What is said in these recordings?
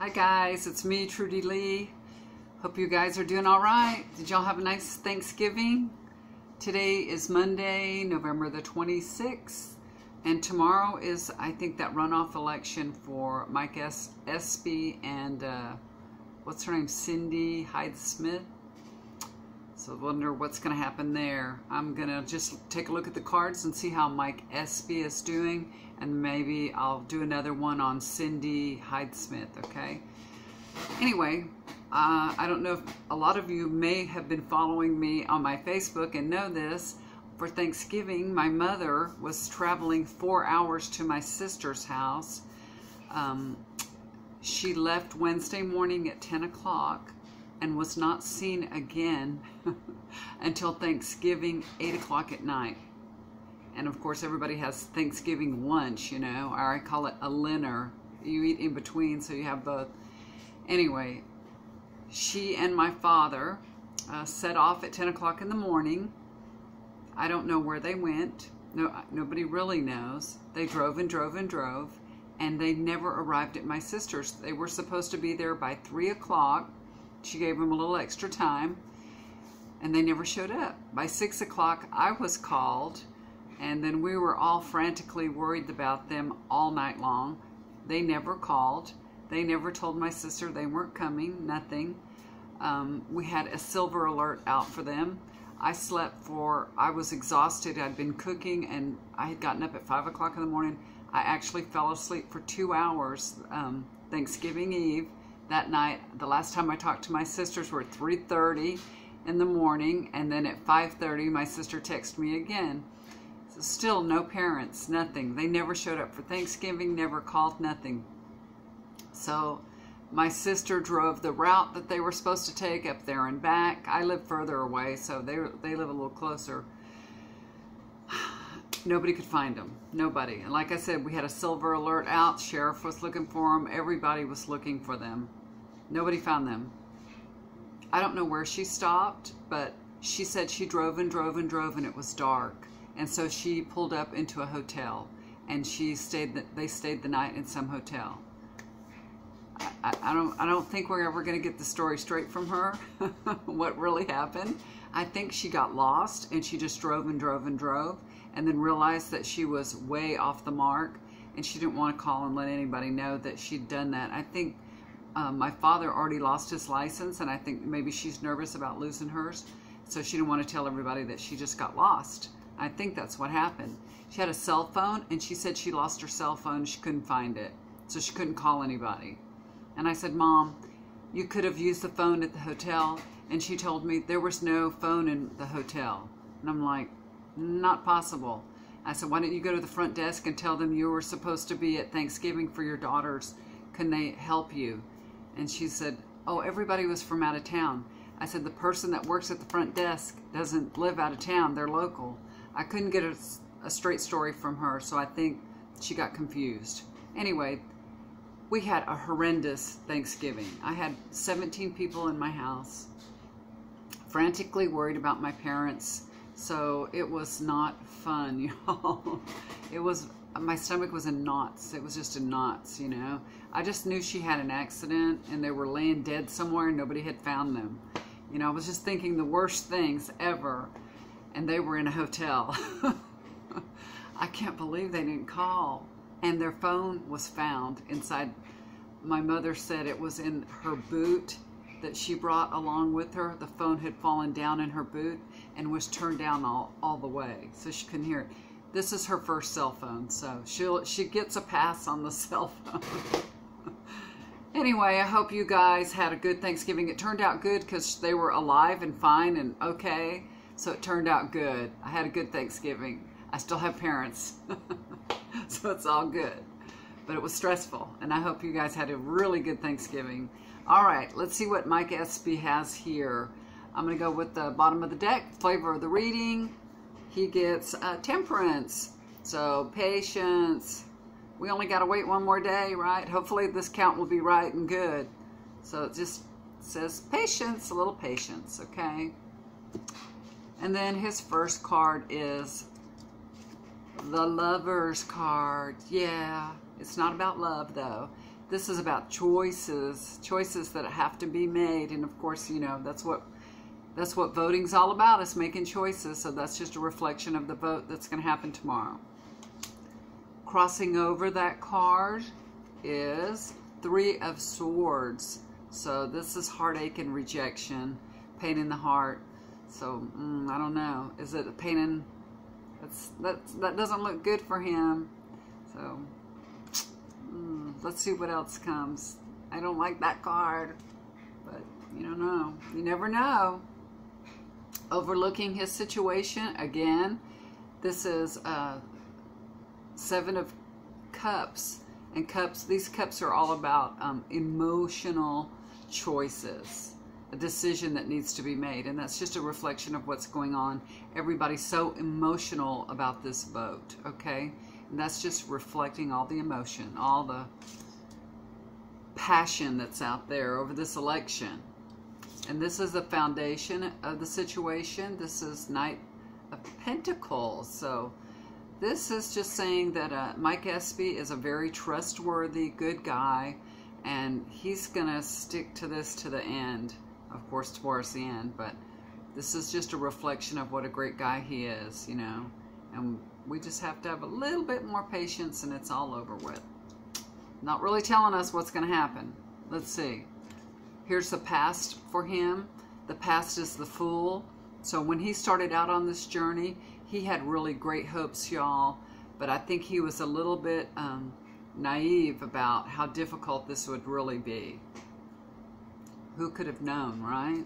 Hi guys, it's me, Trudy Lee. Hope you guys are doing all right. Did y'all have a nice Thanksgiving? Today is Monday, November the 26th, and tomorrow is, I think, that runoff election for Mike Espy and what's her name, Cindy Hyde-Smith. So I wonder what's going to happen there. I'm going to just take a look at the cards and see how Mike Espy is doing, and maybe I'll do another one on Cindy Hyde-Smith, okay? Anyway, I don't know if a lot of you may have been following me on my Facebook and know this. For Thanksgiving, my mother was traveling 4 hours to my sister's house. She left Wednesday morning at 10 o'clock and was not seen again until Thanksgiving, 8 o'clock at night. And of course, everybody has Thanksgiving lunch, you know, or I call it a dinner. You eat in between, so you have both. Anyway, she and my father set off at 10 o'clock in the morning. I don't know where they went. Nobody really knows. They drove and drove and drove, and they never arrived at my sister's. They were supposed to be there by 3 o'clock. She gave them a little extra time, and they never showed up. By 6 o'clock, I was called, and then we were all frantically worried about them all night long. They never called. They never told my sister they weren't coming, nothing. We had a silver alert out for them. I was exhausted. I'd been cooking, and I had gotten up at 5 o'clock in the morning. I actually fell asleep for 2 hours Thanksgiving Eve. That night, the last time I talked to my sisters were at 3:30 in the morning, and then at 5:30 my sister texted me again. So still no parents, nothing. They never showed up for Thanksgiving, never called, nothing. So my sister drove the route that they were supposed to take up there and back. I live further away, so they live a little closer. Nobody could find them. Nobody. And like I said, we had a silver alert out. Sheriff was looking for them. Everybody was looking for them. Nobody found them. I don't know where she stopped, but she said she drove and drove and drove, and it was dark. And so she pulled up into a hotel, and they stayed the night in some hotel. I don't think we're ever going to get the story straight from her, what really happened. I think she got lost, and she just drove and drove and drove, and then realized that she was way off the mark, and she didn't want to call and let anybody know that she'd done that. I think my father already lost his license, and I think maybe she's nervous about losing hers, so she didn't want to tell everybody that she just got lost. I think that's what happened. She had a cell phone, and she said she lost her cell phone. She couldn't find it, so she couldn't call anybody. And I said, Mom, you could have used the phone at the hotel. And she told me there was no phone in the hotel. And I'm like, not possible. I said, why don't you go to the front desk and tell them you were supposed to be at Thanksgiving for your daughters? Can they help you? And she said, oh, everybody was from out of town. I said, the person that works at the front desk doesn't live out of town. They're local. I couldn't get a straight story from her, so I think she got confused. Anyway, we had a horrendous Thanksgiving. I had 17 people in my house, frantically worried about my parents, so it was not fun, y'all. My stomach was in knots. It was just in knots, you know. I just knew she had an accident, and they were laying dead somewhere, and nobody had found them. You know, I was just thinking the worst things ever, and they were in a hotel. I can't believe they didn't call. And their phone was found inside. My mother said it was in her boot that she brought along with her. The phone had fallen down in her boot and was turned down all the way, so she couldn't hear it. This is her first cell phone, so she gets a pass on the cell phone. Anyway, I hope you guys had a good Thanksgiving. It turned out good because they were alive and fine and okay, so it turned out good. I had a good Thanksgiving. I still have parents. So it's all good, but it was stressful, and I hope you guys had a really good Thanksgiving. All right, let's see what Mike Espy has here. I'm going to go with the bottom of the deck, flavor of the reading. He gets temperance, so patience. We only got to wait one more day, right? Hopefully this count will be right and good. So it just says patience, a little patience, okay? And then his first card is the Lover's card. Yeah, it's not about love though. this is about choices that have to be made. And of course, you know, that's what voting's all about, is making choices. So that's just a reflection of the vote that's going to happen tomorrow. Crossing over that card is 3 of Swords. So this is heartache and rejection, pain in the heart. So I don't know. Is it a pain in? That doesn't look good for him. So let's see what else comes. I don't like that card, but you don't know. You never know. Overlooking his situation again. This is 7 of Cups, and these cups are all about emotional choices, a decision that needs to be made, and that's just a reflection of what's going on. Everybody's so emotional about this vote, okay? And that's just reflecting all the emotion, all the passion that's out there over this election. And this is the foundation of the situation. This is Knight of Pentacles. So this is just saying that Mike Espy is a very trustworthy, good guy, and he's gonna stick to this to the end, of course, towards the end. But this is just a reflection of what a great guy he is, you know. And we just have to have a little bit more patience, and it's all over with. Not really telling us what's gonna happen. Let's see. Here's the past for him. The past is the Fool. So when he started out on this journey, he had really great hopes, y'all. But I think he was a little bit naive about how difficult this would really be. Who could have known, right?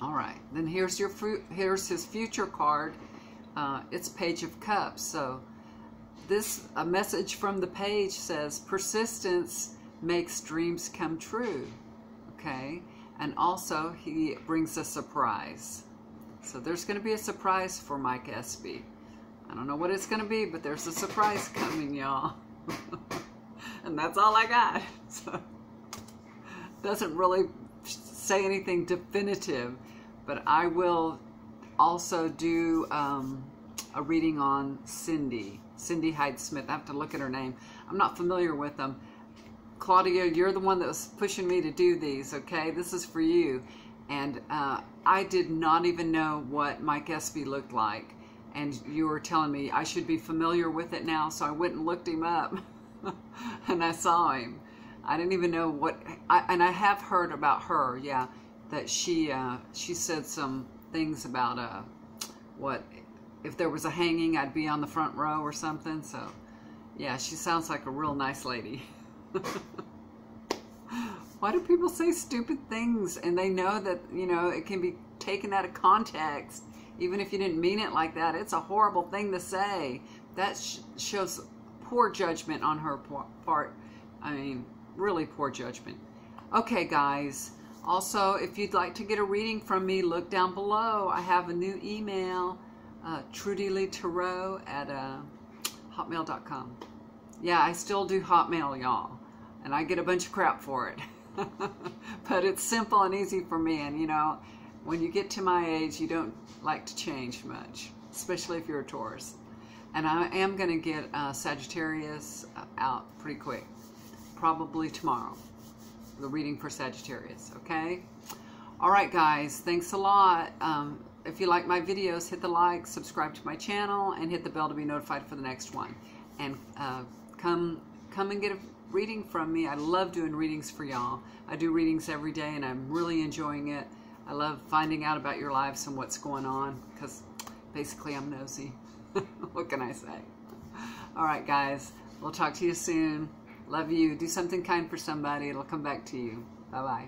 All right. Then here's here's his future card. It's Page of Cups. So a message from the page says, persistence makes dreams come true. Okay, and also he brings a surprise. So there's going to be a surprise for Mike Espy. I don't know what it's going to be, but there's a surprise coming, y'all. And that's all I got. So doesn't really say anything definitive, but I will also do a reading on Cindy Hyde-Smith. I have to look at her name. I'm not familiar with them. Claudia, you're the one that was pushing me to do these, okay? This is for you. And I did not even know what Mike Espy looked like. And you were telling me I should be familiar with it now, so I went and looked him up. And I saw him. I didn't even know what... and I have heard about her, yeah, that she said some things about what... If there was a hanging, I'd be on the front row or something. So, yeah, she sounds like a real nice lady. Why do people say stupid things and they know that, you know, it can be taken out of context? Even if you didn't mean it like that, it's a horrible thing to say. That shows poor judgment on her part. I mean, really poor judgment. Okay, guys. Also, if you'd like to get a reading from me, look down below. I have a new email, trudyleetarot at hotmail.com. Yeah, I still do Hotmail, y'all. And I get a bunch of crap for it. But it's simple and easy for me. And, you know, when you get to my age, you don't like to change much, especially if you're a Taurus. And I am going to get Sagittarius out pretty quick. Probably tomorrow. The reading for Sagittarius, okay? All right, guys. Thanks a lot. If you like my videos, hit the like, subscribe to my channel, and hit the bell to be notified for the next one. And come and get a reading from me. I love doing readings for y'all. I do readings every day, and I'm really enjoying it. I love finding out about your lives and what's going on, because basically I'm nosy. What can I say? All right, guys. We'll talk to you soon. Love you. Do something kind for somebody. It'll come back to you. Bye-bye.